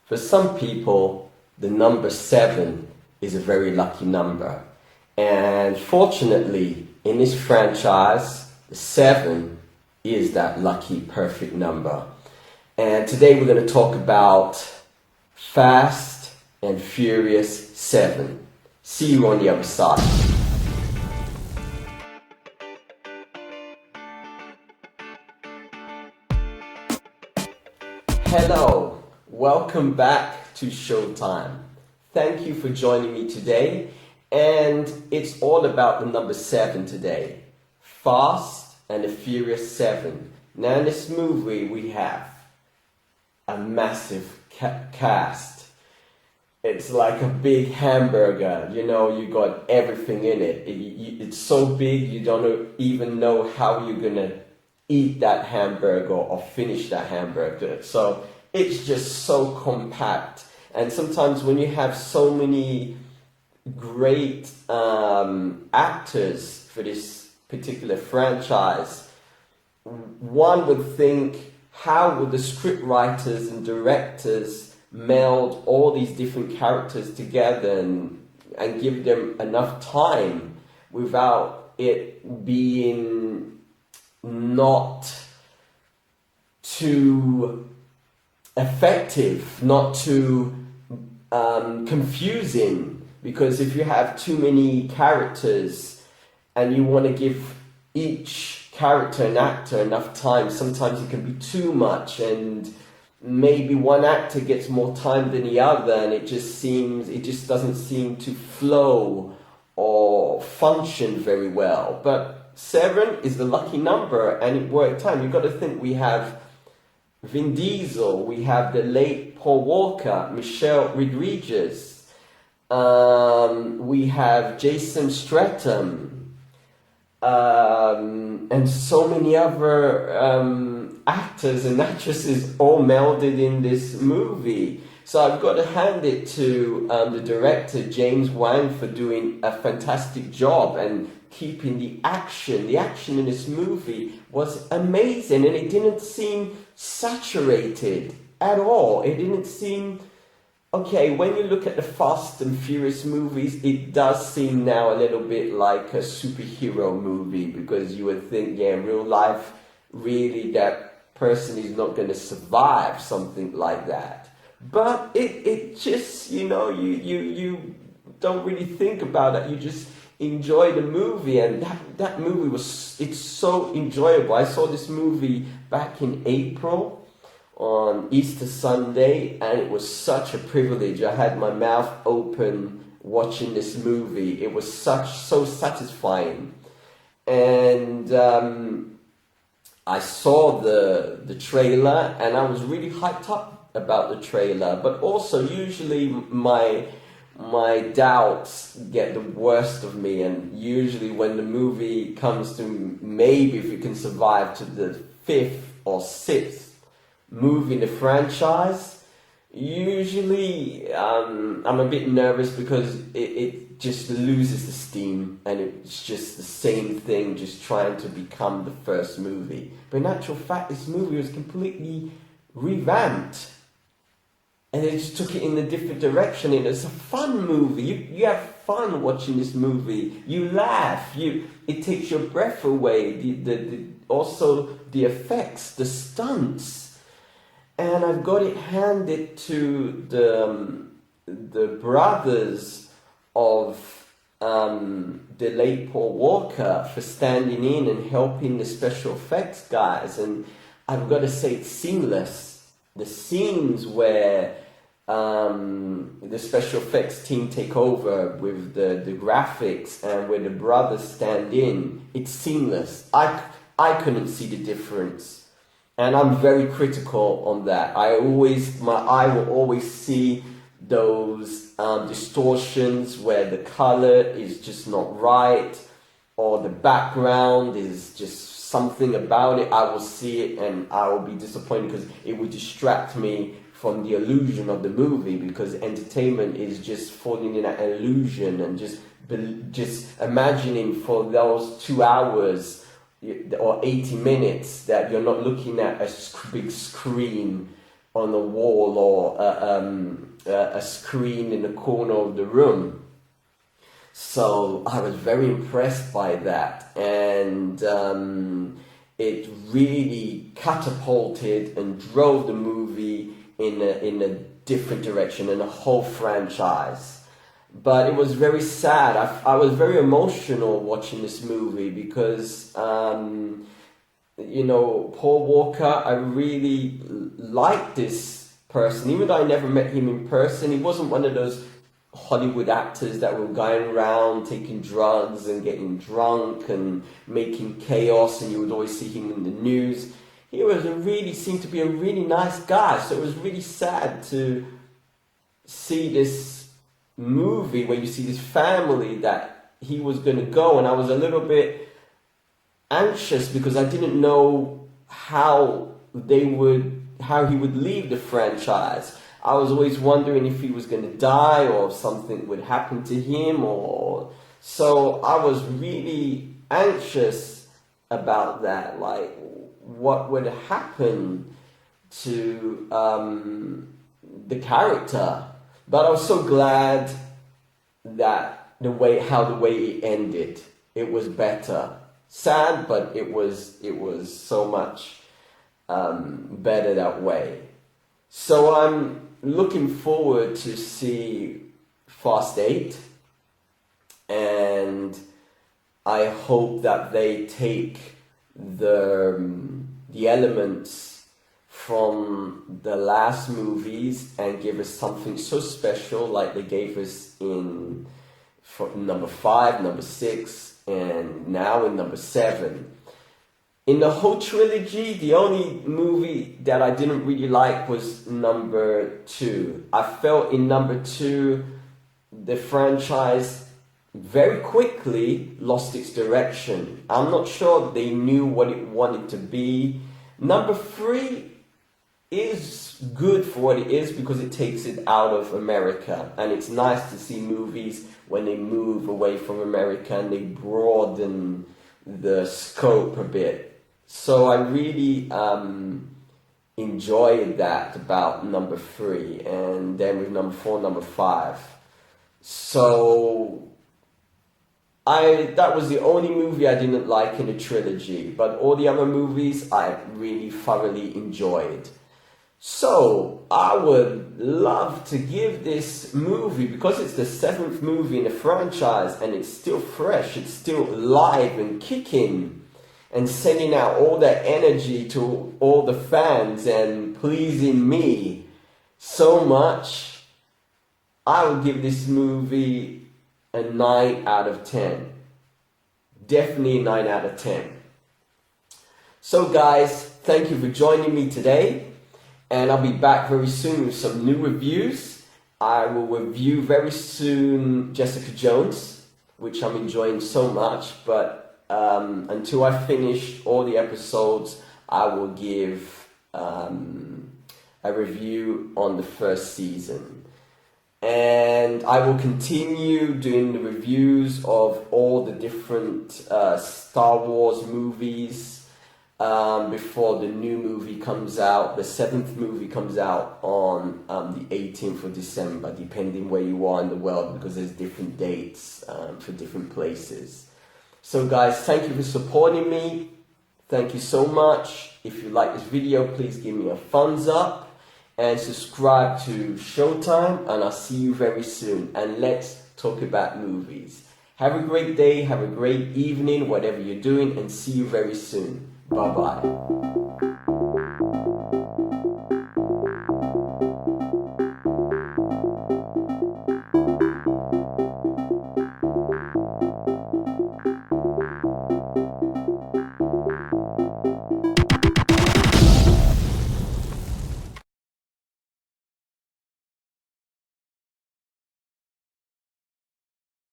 For some people, the number 7 is a very lucky number. And fortunately, in this franchise, the 7 is that lucky, perfect number. And today we're going to talk about Fast and Furious 7. See you on the other side. Hello, welcome back to Showtime. Thank you for joining me today, and it's all about the number 7 today. Fast and the Furious 7. Now in this movie we have a massive cast. It's like a big hamburger, you know, you got everything in it. It's so big you don't even know how you're gonna eat that hamburger or finish that hamburger. So it's just so compact. And sometimes when you have so many great actors for this particular franchise, one would think, how would the script writers and directors meld all these different characters together and give them enough time without it being not too effective, not too confusing? Because if you have too many characters and you want to give each character and actor enough time, sometimes it can be too much, and maybe one actor gets more time than the other, and it just doesn't seem to flow or function very well. But 7 is the lucky number, and it worked out. You've got to think, we have Vin Diesel, we have the late Paul Walker, Michelle Rodriguez, we have Jason Statham, and so many other actors and actresses all melded in this movie. So I've got to hand it to the director, James Wan, for doing a fantastic job and keeping the action. The action in this movie was amazing, and it didn't seem saturated at all. It didn't seem... Okay, when you look at the Fast and Furious movies, it does seem now a little bit like a superhero movie, because you would think, yeah, in real life, really that person is not going to survive something like that. But it just, you know, you don't really think about it. You just enjoy the movie, and that movie it's so enjoyable. I saw this movie back in April on Easter Sunday, and it was such a privilege. I had my mouth open watching this movie. It was so satisfying. And I saw the trailer, and I was really hyped up about the trailer. But also, usually my doubts get the worst of me, and usually when the movie comes to maybe if it can survive to the 5th or 6th movie in the franchise, usually I'm a bit nervous, because it just loses the steam, and it's just the same thing, just trying to become the first movie. But in actual fact, this movie was completely revamped, and they just took it in a different direction. And it's a fun movie. You have fun watching this movie. You laugh. It takes your breath away. Also the effects, the stunts. And I've got it handed to the brothers of the late Paul Walker for standing in and helping the special effects guys. And I've got to say, it's seamless. The scenes where the special effects team take over with the graphics, and where the brothers stand in, it's seamless. I couldn't see the difference, and I'm very critical on that. My eye will always see those distortions where the color is just not right, or the background is just something about it. I will see it and I will be disappointed, because it would distract me from the illusion of the movie, because entertainment is just falling in an illusion and just imagining for those 2 hours or 80 minutes that you're not looking at a big screen on a wall or a screen in the corner of the room. So I was very impressed by that, and it really catapulted and drove the movie in a different direction, in a whole franchise. But it was very sad. I was very emotional watching this movie because, you know, Paul Walker, I really liked this person. Even though I never met him in person, he wasn't one of those Hollywood actors that were going around taking drugs and getting drunk and making chaos, and you would always see him in the news. He was seemed to be a really nice guy. So it was really sad to see this movie where you see this family that he was going to go, and I was a little bit anxious because I didn't know how he would leave the franchise. I was always wondering if he was going to die or if something would happen to him, or so I was really anxious about that, like what would happen to the character. But I was so glad that the way it ended, it was better. Sad, but it was so much better that way. So I'm looking forward to see Fast 8, and I hope that they take the elements from the last movies and give us something so special like they gave us in number 5, number 6, and now in number 7. In the whole trilogy, the only movie that I didn't really like was number 2. I felt in number 2, the franchise very quickly lost its direction. I'm not sure they knew what it wanted to be. Number 3 is good for what it is because it takes it out of America, and it's nice to see movies when they move away from America and they broaden the scope a bit. So I really enjoyed that about number 3, and then with number 4, number 5. So that was the only movie I didn't like in the trilogy, but all the other movies I really thoroughly enjoyed. So I would love to give this movie, because it's the 7th movie in the franchise and it's still fresh, it's still live and kicking and sending out all that energy to all the fans and pleasing me so much, I would give this movie a 9 out of 10. Definitely a 9 out of 10. So guys, thank you for joining me today. And I'll be back very soon with some new reviews. I will review very soon Jessica Jones, which I'm enjoying so much. But until I finish all the episodes, I will give a review on the first season. And I will continue doing the reviews of all the different Star Wars movies before the new movie comes out. The 7th movie comes out on the 18th of December, depending where you are in the world, because there's different dates for different places. So guys, thank you for supporting me. Thank you so much. If you like this video, please give me a thumbs up and subscribe to Showtime, and I'll see you very soon. And let's talk about movies. Have a great day, have a great evening, whatever you're doing, and see you very soon. Bye-bye.